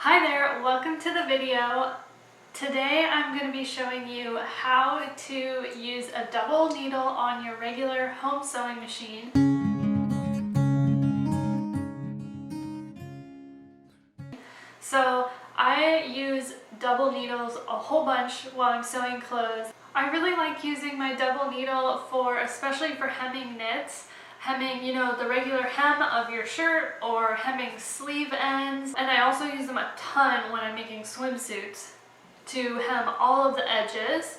Hi there, welcome to the video. Today I'm going to be showing you how to use a double needle on your regular home sewing machine. So I use double needles a whole bunch while I'm sewing clothes. I really like using my double needle especially for hemming knits. Hemming, the regular hem of your shirt or hemming sleeve ends. And I also use them a ton when I'm making swimsuits to hem all of the edges.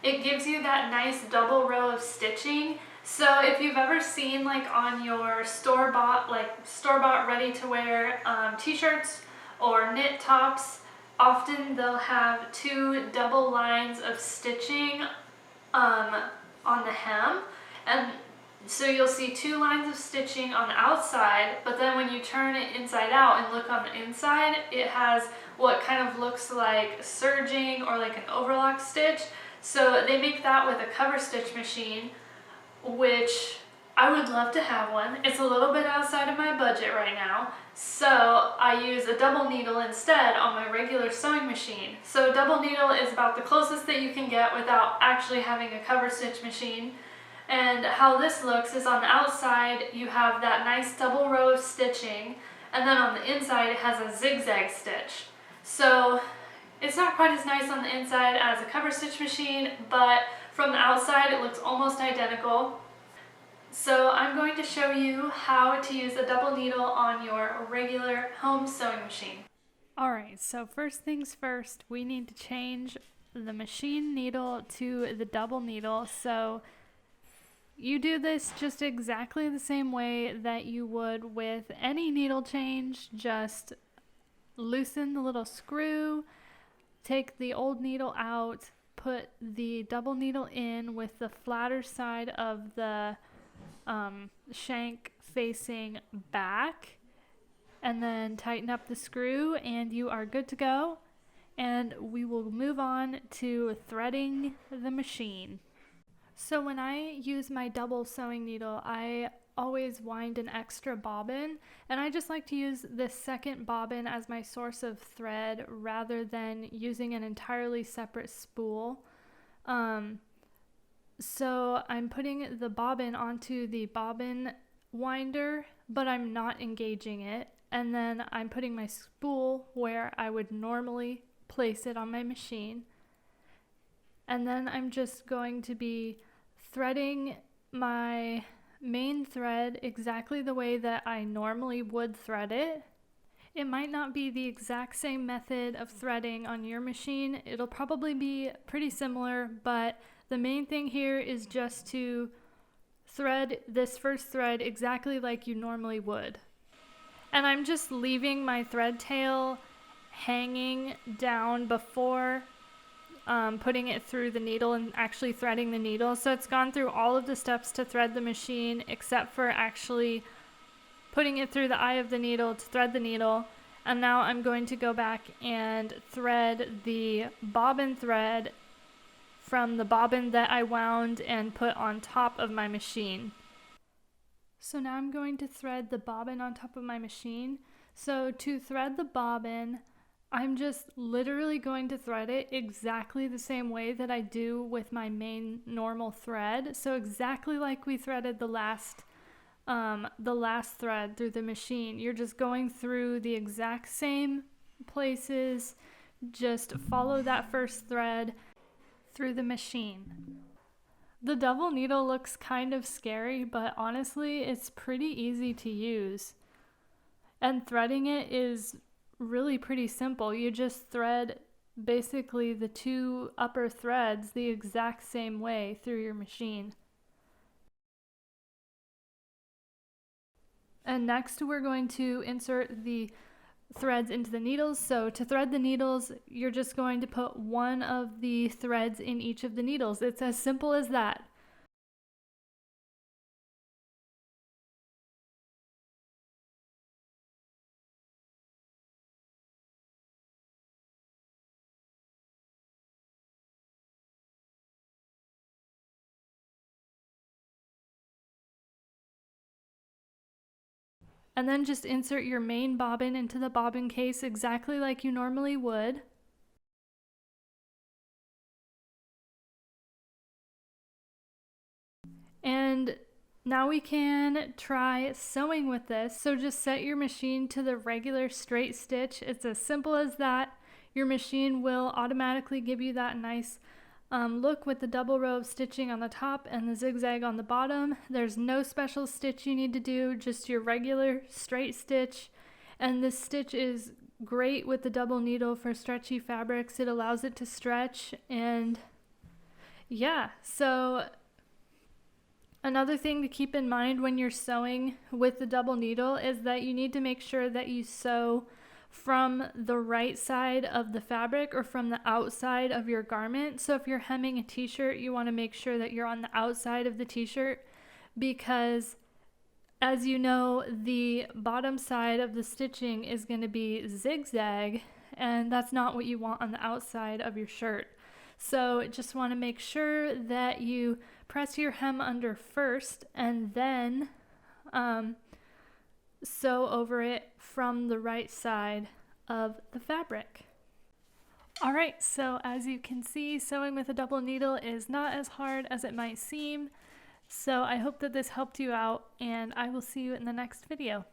It gives you that nice double row of stitching. So if you've ever seen on your store-bought ready to wear t-shirts or knit tops, often they'll have two double lines of stitching on the hem, and so you'll see two lines of stitching on the outside, but then when you turn it inside out and look on the inside, it has what kind of looks like serging or like an overlock stitch. So they make that with a cover stitch machine, which I would love to have one. It's a little bit outside of my budget right now, so I use a double needle instead on my regular sewing machine. So double needle is about the closest that you can get without actually having a cover stitch machine. And how this looks is on the outside you have that nice double row of stitching, and then on the inside it has a zigzag stitch. So it's not quite as nice on the inside as a cover stitch machine, but from the outside it looks almost identical. So I'm going to show you how to use a double needle on your regular home sewing machine. Alright, so first things first, we need to change the machine needle to the double needle. So you do this just exactly the same way that you would with any needle change. Just loosen the little screw, take the old needle out, put the double needle in with the flatter side of the shank facing back, and then tighten up the screw and you are good to go. And we will move on to threading the machine. So when I use my double sewing needle, I always wind an extra bobbin, and I just like to use this second bobbin as my source of thread rather than using an entirely separate spool. So I'm putting the bobbin onto the bobbin winder, but I'm not engaging it, and then I'm putting my spool where I would normally place it on my machine. And then I'm just going to be threading my main thread exactly the way that I normally would thread it. It might not be the exact same method of threading on your machine. It'll probably be pretty similar, but the main thing here is just to thread this first thread exactly like you normally would. And I'm just leaving my thread tail hanging down before putting it through the needle and actually threading the needle. So it's gone through all of the steps to thread the machine except for actually putting it through the eye of the needle to thread the needle. And now I'm going to go back and thread the bobbin thread from the bobbin that I wound and put on top of my machine. So now I'm going to thread the bobbin on top of my machine. So to thread the bobbin, I'm just literally going to thread it exactly the same way that I do with my main normal thread. So exactly like we threaded the last thread through the machine. You're just going through the exact same places. Just follow that first thread through the machine. The double needle looks kind of scary, but honestly, it's pretty easy to use. And threading it is really pretty simple. You just thread basically the two upper threads the exact same way through your machine. And next we're going to insert the threads into the needles. So to thread the needles, you're just going to put one of the threads in each of the needles. It's as simple as that. And then just insert your main bobbin into the bobbin case exactly like you normally would. And now we can try sewing with this. So just set your machine to the regular straight stitch. It's as simple as that. Your machine will automatically give you that nice look with the double row of stitching on the top and the zigzag on the bottom. There's no special stitch you need to do, just your regular straight stitch. And this stitch is great with the double needle for stretchy fabrics. It allows it to stretch, and yeah, so another thing to keep in mind when you're sewing with the double needle is that you need to make sure that you sew from the right side of the fabric or from the outside of your garment. So if you're hemming a t-shirt, you want to make sure that you're on the outside of the t-shirt, because as you know, the bottom side of the stitching is going to be zigzag, and that's not what you want on the outside of your shirt. So just want to make sure that you press your hem under first and then sew over it from the right side of the fabric. Alright, so as you can see, sewing with a double needle is not as hard as it might seem. So I hope that this helped you out, and I will see you in the next video.